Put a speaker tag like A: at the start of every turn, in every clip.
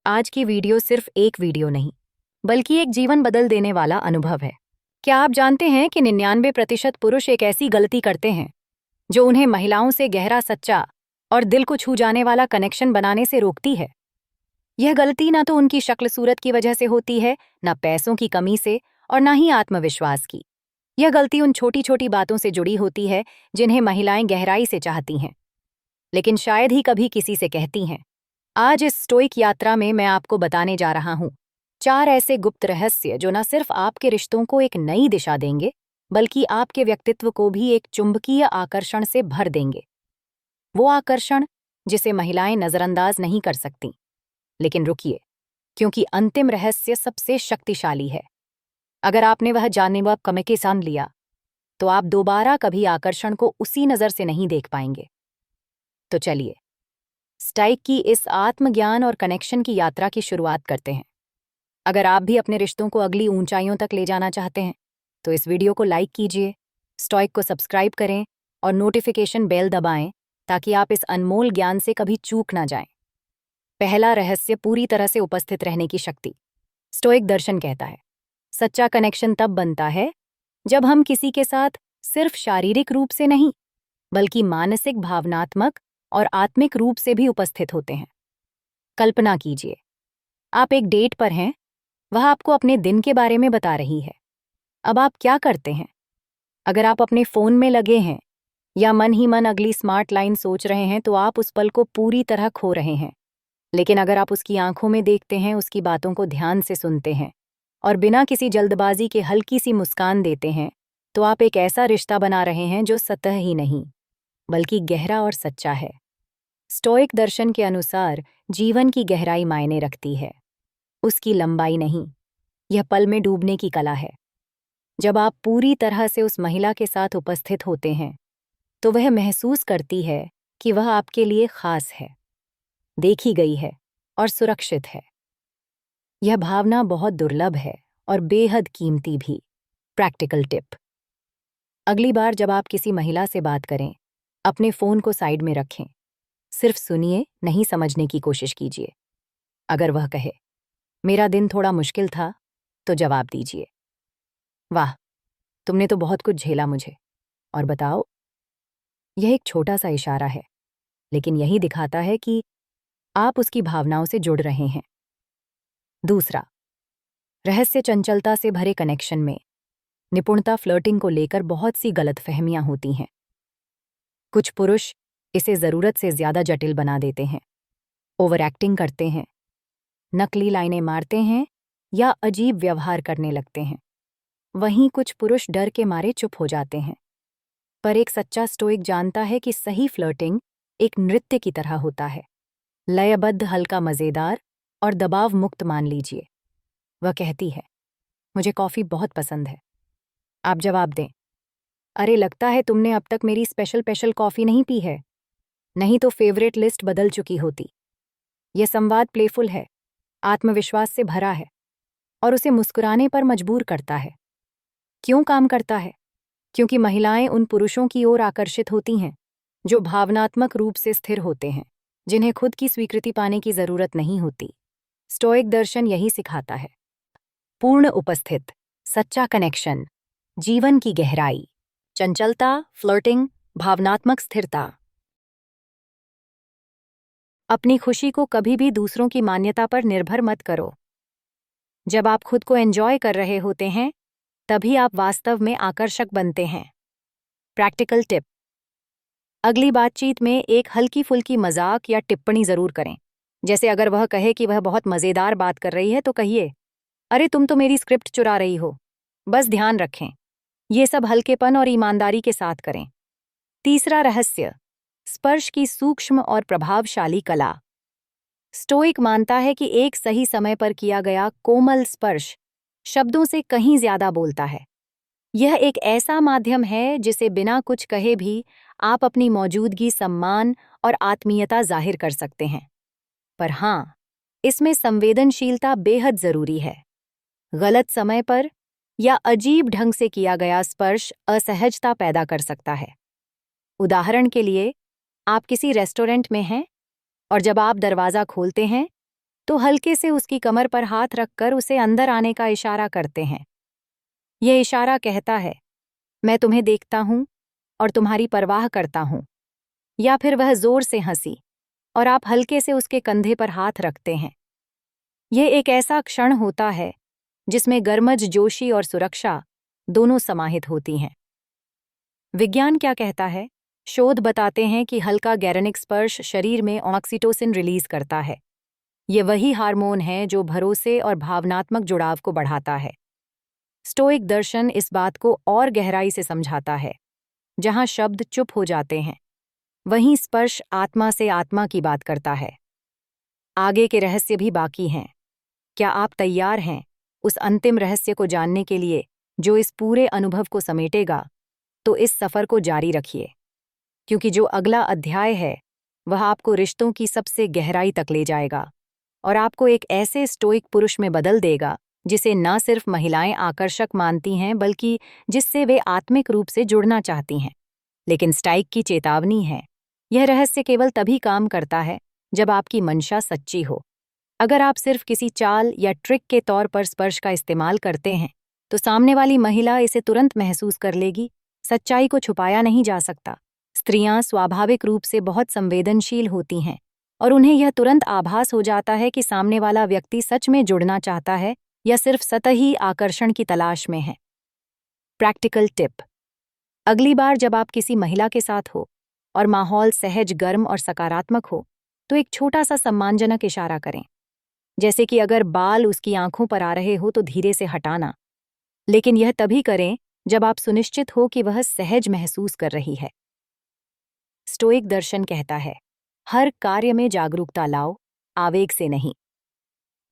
A: आज की वीडियो सिर्फ एक वीडियो नहीं, बल्कि एक जीवन बदल देने वाला अनुभव है। क्या आप जानते हैं कि 99% पुरुष एक ऐसी गलती करते हैं जो उन्हें महिलाओं से गहरा, सच्चा और दिल को छू जाने वाला कनेक्शन बनाने से रोकती है? यह गलती ना तो उनकी शक्ल सूरत की वजह से होती है, ना पैसों की कमी से, और ना ही आत्मविश्वास की। यह गलती उन छोटी छोटी बातों से जुड़ी होती है जिन्हें महिलाएं गहराई से चाहती हैं, लेकिन शायद ही कभी किसी से कहती हैं। आज इस स्टोइक यात्रा में मैं आपको बताने जा रहा हूं 4 ऐसे गुप्त रहस्य जो न सिर्फ आपके रिश्तों को एक नई दिशा देंगे, बल्कि आपके व्यक्तित्व को भी एक चुंबकीय आकर्षण से भर देंगे। वो आकर्षण जिसे महिलाएं नजरअंदाज नहीं कर सकती। लेकिन रुकिए, क्योंकि अंतिम रहस्य सबसे शक्तिशाली है। अगर आपने वह जानलेवा कमेके सान लिया, तो आप दोबारा कभी आकर्षण को उसी नजर से नहीं देख पाएंगे। तो चलिए, स्टोइक की इस आत्मज्ञान और कनेक्शन की यात्रा की शुरुआत करते हैं। अगर आप भी अपने रिश्तों को अगली ऊंचाइयों तक ले जाना चाहते हैं, तो इस वीडियो को लाइक कीजिए, स्टोइक को सब्सक्राइब करें और नोटिफिकेशन बेल दबाएं, ताकि आप इस अनमोल ज्ञान से कभी चूक ना जाएं। पहला रहस्य, पूरी तरह से उपस्थित रहने की शक्ति। स्टोइक दर्शन कहता है, सच्चा कनेक्शन तब बनता है जब हम किसी के साथ सिर्फ शारीरिक रूप से नहीं, बल्कि मानसिक, भावनात्मक और आत्मिक रूप से भी उपस्थित होते हैं। कल्पना कीजिए, आप एक डेट पर हैं, वह आपको अपने दिन के बारे में बता रही है। अब आप क्या करते हैं? अगर आप अपने फोन में लगे हैं या मन ही मन अगली स्मार्ट लाइन सोच रहे हैं, तो आप उस पल को पूरी तरह खो रहे हैं। लेकिन अगर आप उसकी आंखों में देखते हैं, उसकी बातों को ध्यान से सुनते हैं और बिना किसी जल्दबाजी के हल्की सी मुस्कान देते हैं, तो आप एक ऐसा रिश्ता बना रहे हैं जो सतह ही नहीं, बल्कि गहरा और सच्चा है। स्टोइक दर्शन के अनुसार जीवन की गहराई मायने रखती है, उसकी लंबाई नहीं। यह पल में डूबने की कला है। जब आप पूरी तरह से उस महिला के साथ उपस्थित होते हैं, तो वह महसूस करती है कि वह आपके लिए खास है, देखी गई है और सुरक्षित है। यह भावना बहुत दुर्लभ है और बेहद कीमती भी। प्रैक्टिकल टिप: अगली बार जब आप किसी महिला से बात करें, अपने फोन को साइड में रखें। सिर्फ सुनिए, नहीं समझने की कोशिश कीजिए। अगर वह कहे, मेरा दिन थोड़ा मुश्किल था, तो जवाब दीजिए, वाह, तुमने तो बहुत कुछ झेला मुझे, और बताओ। यह एक छोटा सा इशारा है, लेकिन यही दिखाता है कि आप उसकी भावनाओं से जुड़ रहे हैं। दूसरा रहस्य, चंचलता से भरे कनेक्शन में निपुणता। फ्लर्टिंग को लेकर बहुत सी गलतफहमियां होती हैं। कुछ पुरुष इसे जरूरत से ज्यादा जटिल बना देते हैं, ओवर एक्टिंग करते हैं, नकली लाइनें मारते हैं या अजीब व्यवहार करने लगते हैं। वहीं कुछ पुरुष डर के मारे चुप हो जाते हैं। पर एक सच्चा स्टोइक जानता है कि सही फ्लर्टिंग एक नृत्य की तरह होता है, लयबद्ध, हल्का, मजेदार और दबाव मुक्त। मान लीजिए, वह कहती है, मुझे कॉफी बहुत पसंद है। आप जवाब दें, अरे, लगता है तुमने अब तक मेरी स्पेशल कॉफी नहीं पी है, नहीं तो फेवरेट लिस्ट बदल चुकी होती। यह संवाद प्लेफुल है, आत्मविश्वास से भरा है और उसे मुस्कुराने पर मजबूर करता है। क्यों काम करता है? क्योंकि महिलाएं उन पुरुषों की ओर आकर्षित होती हैं जो भावनात्मक रूप से स्थिर होते हैं, जिन्हें खुद की स्वीकृति पाने की जरूरत नहीं होती। स्टोइक दर्शन यही सिखाता है। पूर्ण उपस्थित, सच्चा कनेक्शन, जीवन की गहराई, चंचलता, फ्लर्टिंग, भावनात्मक स्थिरता। अपनी खुशी को कभी भी दूसरों की मान्यता पर निर्भर मत करो। जब आप खुद को एंजॉय कर रहे होते हैं, तभी आप वास्तव में आकर्षक बनते हैं। प्रैक्टिकल टिप: अगली बातचीत में एक हल्की फुल्की मजाक या टिप्पणी जरूर करें। जैसे अगर वह कहे कि वह बहुत मजेदार बात कर रही है, तो कहिए, अरे, तुम तो मेरी स्क्रिप्ट चुरा रही हो। बस ध्यान रखें, ये सब हल्केपन और ईमानदारी के साथ करें। तीसरा रहस्य, स्पर्श की सूक्ष्म और प्रभावशाली कला। स्टोइक मानता है कि एक सही समय पर किया गया कोमल स्पर्श शब्दों से कहीं ज्यादा बोलता है। यह एक ऐसा माध्यम है जिसे बिना कुछ कहे भी आप अपनी मौजूदगी, सम्मान और आत्मीयता जाहिर कर सकते हैं। पर हाँ, इसमें संवेदनशीलता बेहद जरूरी है। गलत समय पर या अजीब ढंग से किया गया स्पर्श असहजता पैदा कर सकता है। उदाहरण के लिए, आप किसी रेस्टोरेंट में हैं और जब आप दरवाज़ा खोलते हैं, तो हल्के से उसकी कमर पर हाथ रखकर उसे अंदर आने का इशारा करते हैं। यह इशारा कहता है, मैं तुम्हें देखता हूं और तुम्हारी परवाह करता हूं। या फिर वह जोर से हंसी और आप हल्के से उसके कंधे पर हाथ रखते हैं। यह एक ऐसा क्षण होता है जिसमें गर्मजोशी और सुरक्षा दोनों समाहित होती हैं। विज्ञान क्या कहता है? शोध बताते हैं कि हल्का गैरनिक स्पर्श शरीर में ऑक्सीटोसिन रिलीज करता है। ये वही हार्मोन है जो भरोसे और भावनात्मक जुड़ाव को बढ़ाता है। स्टोइक दर्शन इस बात को और गहराई से समझाता है। जहां शब्द चुप हो जाते हैं, वहीं स्पर्श आत्मा से आत्मा की बात करता है। आगे के रहस्य भी बाकी हैं। क्या आप तैयार हैं उस अंतिम रहस्य को जानने के लिए जो इस पूरे अनुभव को समेटेगा? तो इस सफर को जारी रखिए, क्योंकि जो अगला अध्याय है वह आपको रिश्तों की सबसे गहराई तक ले जाएगा और आपको एक ऐसे स्टोइक पुरुष में बदल देगा जिसे न सिर्फ महिलाएं आकर्षक मानती हैं, बल्कि जिससे वे आत्मिक रूप से जुड़ना चाहती हैं। लेकिन स्टोइक की चेतावनी है, यह रहस्य केवल तभी काम करता है जब आपकी मंशा सच्ची हो। अगर आप सिर्फ किसी चाल या ट्रिक के तौर पर स्पर्श का इस्तेमाल करते हैं, तो सामने वाली महिला इसे तुरंत महसूस कर लेगी। सच्चाई को छुपाया नहीं जा सकता। स्त्रियां स्वाभाविक रूप से बहुत संवेदनशील होती हैं और उन्हें यह तुरंत आभास हो जाता है कि सामने वाला व्यक्ति सच में जुड़ना चाहता है या सिर्फ सतही आकर्षण की तलाश में है। प्रैक्टिकल टिप: अगली बार जब आप किसी महिला के साथ हो और माहौल सहज, गर्म और सकारात्मक हो, तो एक छोटा सा सम्मानजनक इशारा करें। जैसे कि अगर बाल उसकी आंखों पर आ रहे हो तो धीरे से हटाना, लेकिन यह तभी करें जब आप सुनिश्चित हो कि वह सहज महसूस कर रही है। स्टोइक दर्शन कहता है, हर कार्य में जागरूकता लाओ, आवेग से नहीं।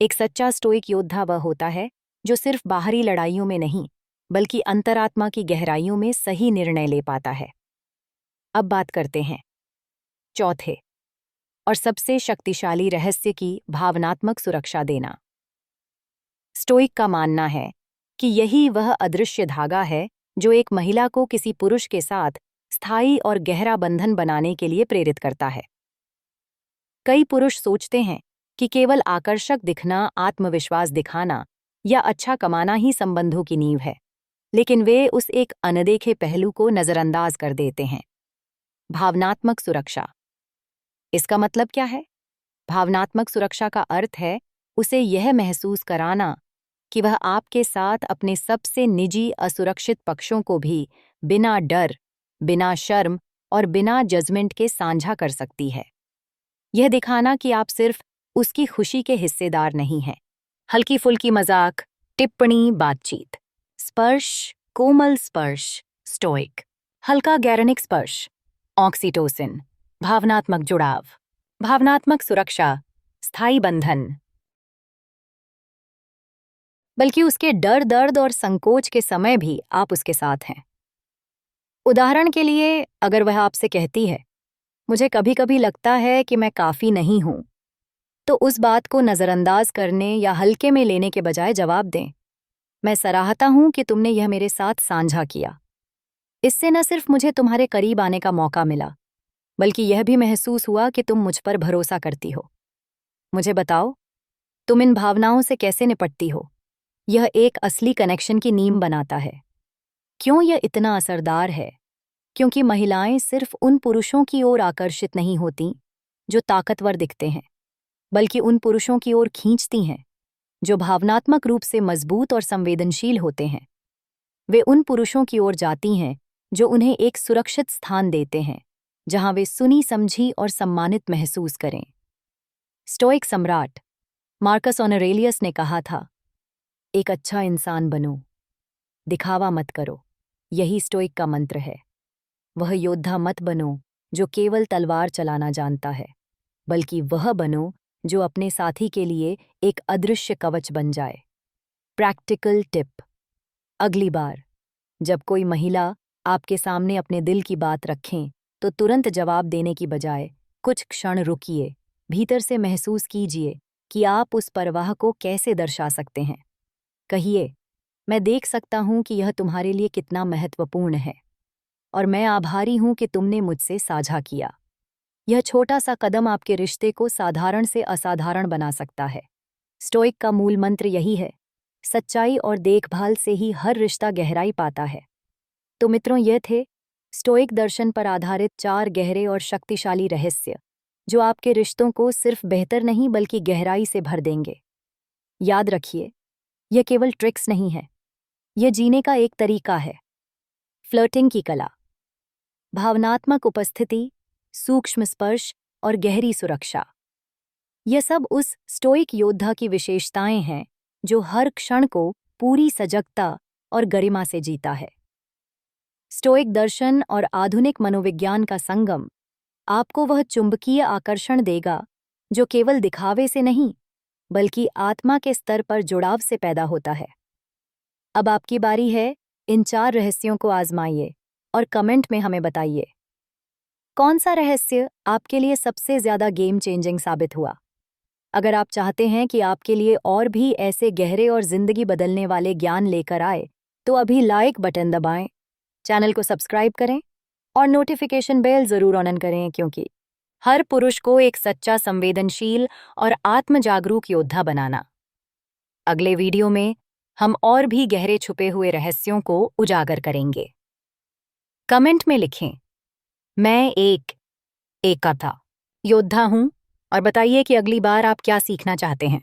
A: एक सच्चा स्टोइक योद्धा वह होता है जो सिर्फ बाहरी लड़ाइयों में नहीं, बल्कि अंतरात्मा की गहराइयों में सही निर्णय ले पाता है। अब बात करते हैं चौथे और सबसे शक्तिशाली रहस्य की, भावनात्मक सुरक्षा देना। स्टोइक का मानना है कि यही वह अदृश्य धागा है जो एक महिला को किसी पुरुष के साथ स्थायी और गहरा बंधन बनाने के लिए प्रेरित करता है। कई पुरुष सोचते हैं कि केवल आकर्षक दिखना, आत्मविश्वास दिखाना या अच्छा कमाना ही संबंधों की नींव है, लेकिन वे उस एक अनदेखे पहलू को नजरअंदाज कर देते हैं। भावनात्मक सुरक्षा। इसका मतलब क्या है? भावनात्मक सुरक्षा का अर्थ है उसे यह महसूस कराना कि वह आपके साथ अपने सबसे निजी, असुरक्षित पक्षों को भी बिना डर, बिना शर्म और बिना जजमेंट के साझा कर सकती है। यह दिखाना कि आप सिर्फ उसकी खुशी के हिस्सेदार नहीं हैं। हल्की फुल्की मजाक, टिप्पणी, बातचीत। स्पर्श, कोमल स्पर्श, स्टोइक। हल्का गैरनिक स्पर्श, ऑक्सीटोसिन, भावनात्मक जुड़ाव, भावनात्मक सुरक्षा, स्थायी बंधन। बल्कि उसके डर, दर्द और संकोच के समय भी आप उसके साथ हैं। उदाहरण के लिए, अगर वह आपसे कहती है, मुझे कभी कभी लगता है कि मैं काफी नहीं हूं, तो उस बात को नजरअंदाज करने या हल्के में लेने के बजाय जवाब दें, मैं सराहता हूं कि तुमने यह मेरे साथ साझा किया। इससे न सिर्फ मुझे तुम्हारे करीब आने का मौका मिला, बल्कि यह भी महसूस हुआ कि तुम मुझ पर भरोसा करती हो। मुझे बताओ, तुम इन भावनाओं से कैसे निपटती हो? यह एक असली कनेक्शन की नींव बनाता है। क्यों यह इतना असरदार है? क्योंकि महिलाएं सिर्फ उन पुरुषों की ओर आकर्षित नहीं होती जो ताकतवर दिखते हैं, बल्कि उन पुरुषों की ओर खींचती हैं जो भावनात्मक रूप से मजबूत और संवेदनशील होते हैं। वे उन पुरुषों की ओर जाती हैं जो उन्हें एक सुरक्षित स्थान देते हैं, जहां वे सुनी, समझी और सम्मानित महसूस करें। स्टोइक सम्राट मार्कस ऑरेलियस ने कहा था, एक अच्छा इंसान बनो, दिखावा मत करो। यही स्टोइक का मंत्र है। वह योद्धा मत बनो जो केवल तलवार चलाना जानता है, बल्कि वह बनो जो अपने साथी के लिए एक अदृश्य कवच बन जाए। प्रैक्टिकल टिप: अगली बार जब कोई महिला आपके सामने अपने दिल की बात रखें, तो तुरंत जवाब देने की बजाय कुछ क्षण रुकिए, भीतर से महसूस कीजिए कि आप उस परवाह को कैसे दर्शा सकते हैं। कहिए, मैं देख सकता हूं कि यह तुम्हारे लिए कितना महत्वपूर्ण है और मैं आभारी हूं कि तुमने मुझसे साझा किया। यह छोटा सा कदम आपके रिश्ते को साधारण से असाधारण बना सकता है। स्टोइक का मूल मंत्र यही है, सच्चाई और देखभाल से ही हर रिश्ता गहराई पाता है। तो मित्रों, ये थे स्टोइक दर्शन पर आधारित 4 गहरे और शक्तिशाली रहस्य, जो आपके रिश्तों को सिर्फ बेहतर नहीं बल्कि गहराई से भर देंगे। याद रखिए, यह केवल ट्रिक्स नहीं है, यह जीने का एक तरीका है। फ्लर्टिंग की कला, भावनात्मक उपस्थिति, सूक्ष्म स्पर्श और गहरी सुरक्षा, यह सब उस स्टोइक योद्धा की विशेषताएं हैं जो हर क्षण को पूरी सजगता और गरिमा से जीता है। स्टोइक दर्शन और आधुनिक मनोविज्ञान का संगम आपको वह चुंबकीय आकर्षण देगा जो केवल दिखावे से नहीं बल्कि आत्मा के स्तर पर जुड़ाव से पैदा होता है। अब आपकी बारी है, इन 4 रहस्यों को आजमाइए और कमेंट में हमें बताइए, कौन सा रहस्य आपके लिए सबसे ज्यादा गेम चेंजिंग साबित हुआ। अगर आप चाहते हैं कि आपके लिए और भी ऐसे गहरे और जिंदगी बदलने वाले ज्ञान लेकर आए, तो अभी लाइक बटन दबाएं, चैनल को सब्सक्राइब करें और नोटिफिकेशन बेल जरूर ऑन करें, क्योंकि हर पुरुष को एक सच्चा, संवेदनशील और आत्मजागरूक योद्धा बनाना। अगले वीडियो में हम और भी गहरे छुपे हुए रहस्यों को उजागर करेंगे। कमेंट में लिखें, मैं एक कथा योद्धा हूं, और बताइए कि अगली बार आप क्या सीखना चाहते हैं।